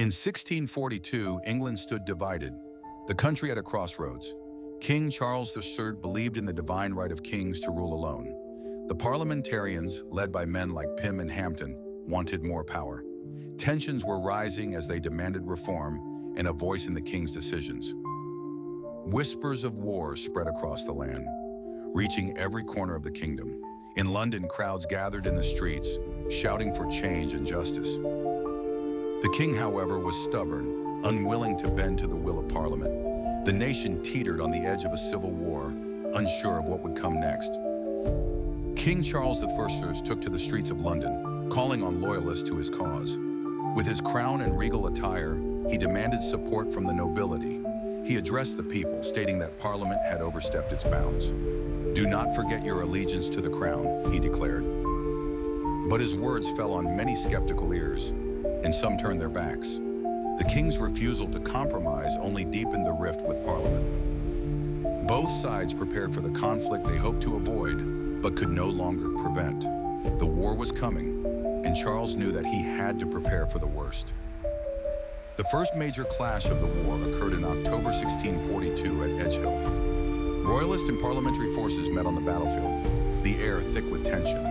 In 1642, England stood divided, the country at a crossroads. King Charles III believed in the divine right of kings to rule alone. The parliamentarians, led by men like Pym and Hampden, wanted more power. Tensions were rising as they demanded reform and a voice in the king's decisions. Whispers of war spread across the land, reaching every corner of the kingdom. In London, crowds gathered in the streets, shouting for change and justice. The king, however, was stubborn, unwilling to bend to the will of Parliament. The nation teetered on the edge of a civil war, unsure of what would come next. King Charles I took to the streets of London, calling on loyalists to his cause. With his crown and regal attire, he demanded support from the nobility. He addressed the people, stating that Parliament had overstepped its bounds. "Do not forget your allegiance to the crown," he declared. But his words fell on many skeptical ears, and some turned their backs. The king's refusal to compromise only deepened the rift with Parliament. Both sides prepared for the conflict they hoped to avoid, but could no longer prevent. The war was coming, and Charles knew that he had to prepare for the worst. The first major clash of the war occurred in October 1642 at Edgehill. Royalist and parliamentary forces met on the battlefield, the air thick with tension.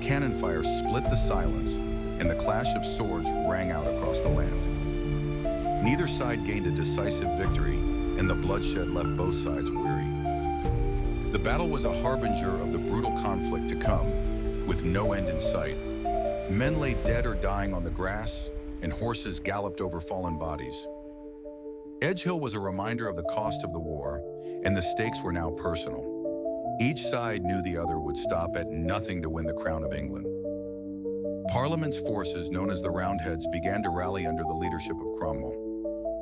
Cannon fire split the silence, and the clash of swords rang out across the land. Neither side gained a decisive victory, and the bloodshed left both sides weary. The battle was a harbinger of the brutal conflict to come, with no end in sight. Men lay dead or dying on the grass, and horses galloped over fallen bodies. Edgehill was a reminder of the cost of the war, and the stakes were now personal. Each side knew the other would stop at nothing to win the crown of England. Parliament's forces, known as the Roundheads, began to rally under the leadership of Cromwell.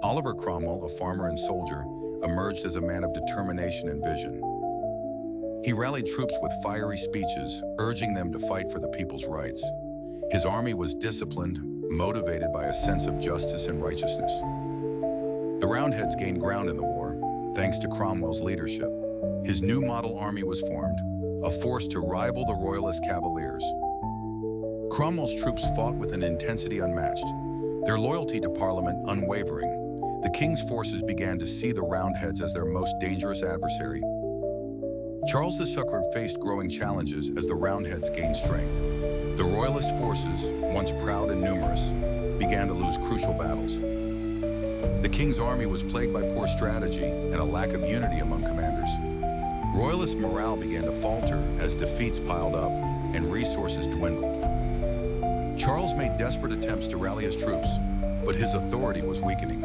Oliver Cromwell, a farmer and soldier, emerged as a man of determination and vision. He rallied troops with fiery speeches, urging them to fight for the people's rights. His army was disciplined, motivated by a sense of justice and righteousness. The Roundheads gained ground in the war, thanks to Cromwell's leadership. His new model army was formed, a force to rival the Royalist Cavaliers. Cromwell's troops fought with an intensity unmatched, their loyalty to Parliament unwavering. The king's forces began to see the Roundheads as their most dangerous adversary. Charles II faced growing challenges as the Roundheads gained strength. The Royalist forces, once proud and numerous, began to lose crucial battles. The king's army was plagued by poor strategy and a lack of unity among commanders. Royalist morale began to falter as defeats piled up and resources dwindled. Charles made desperate attempts to rally his troops, but his authority was weakening.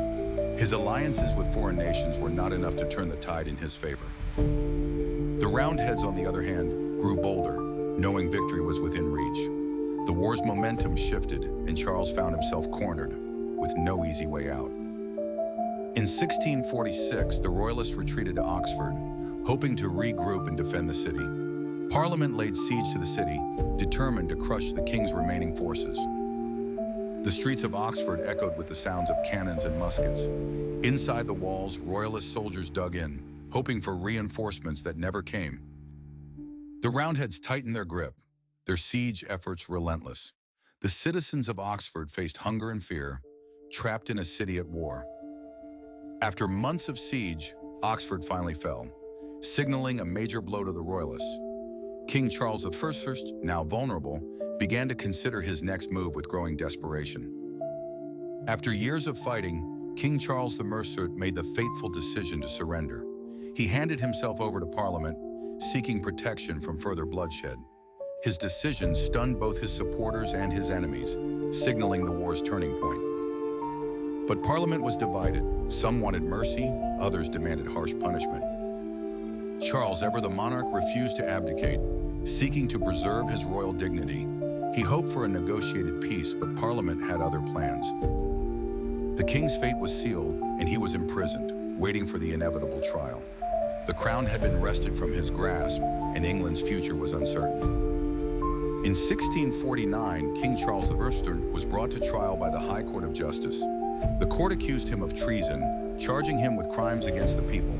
His alliances with foreign nations were not enough to turn the tide in his favor. The Roundheads, on the other hand, grew bolder, knowing victory was within reach. The war's momentum shifted, and Charles found himself cornered, with no easy way out. In 1646, the Royalists retreated to Oxford, hoping to regroup and defend the city. Parliament laid siege to the city, determined to crush the king's remaining forces. The streets of Oxford echoed with the sounds of cannons and muskets. Inside the walls, Royalist soldiers dug in, hoping for reinforcements that never came. The Roundheads tightened their grip, their siege efforts relentless. The citizens of Oxford faced hunger and fear, trapped in a city at war. After months of siege, Oxford finally fell, signaling a major blow to the Royalists. King Charles I, now vulnerable, began to consider his next move with growing desperation. After years of fighting, King Charles I made the fateful decision to surrender. He handed himself over to Parliament, seeking protection from further bloodshed. His decision stunned both his supporters and his enemies, signaling the war's turning point. But Parliament was divided. Some wanted mercy, others demanded harsh punishment. Charles, ever the monarch, refused to abdicate, seeking to preserve his royal dignity. He hoped for a negotiated peace, but Parliament had other plans. The king's fate was sealed, and he was imprisoned, waiting for the inevitable trial. The crown had been wrested from his grasp, and England's future was uncertain. In 1649, King Charles I was brought to trial by the High Court of Justice. The court accused him of treason, charging him with crimes against the people.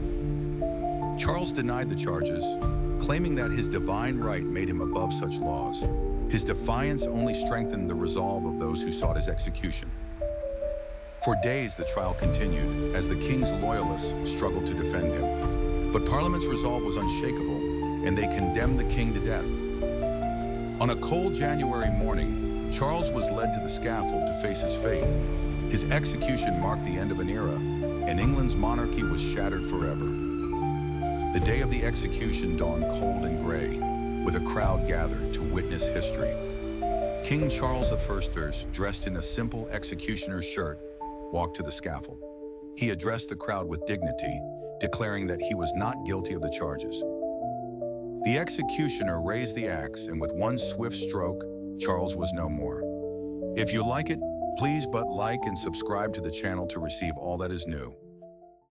Charles denied the charges, claiming that his divine right made him above such laws. His defiance only strengthened the resolve of those who sought his execution. For days, the trial continued as the king's loyalists struggled to defend him. But Parliament's resolve was unshakable, and they condemned the king to death. On a cold January morning, Charles was led to the scaffold to face his fate. His execution marked the end of an era, and England's monarchy was shattered forever. The day of the execution dawned cold and gray, with a crowd gathered to witness history. King Charles I, dressed in a simple executioner's shirt, walked to the scaffold. He addressed the crowd with dignity, declaring that he was not guilty of the charges. The executioner raised the axe, and with one swift stroke, Charles was no more. If you like it, please like and subscribe to the channel to receive all that is new.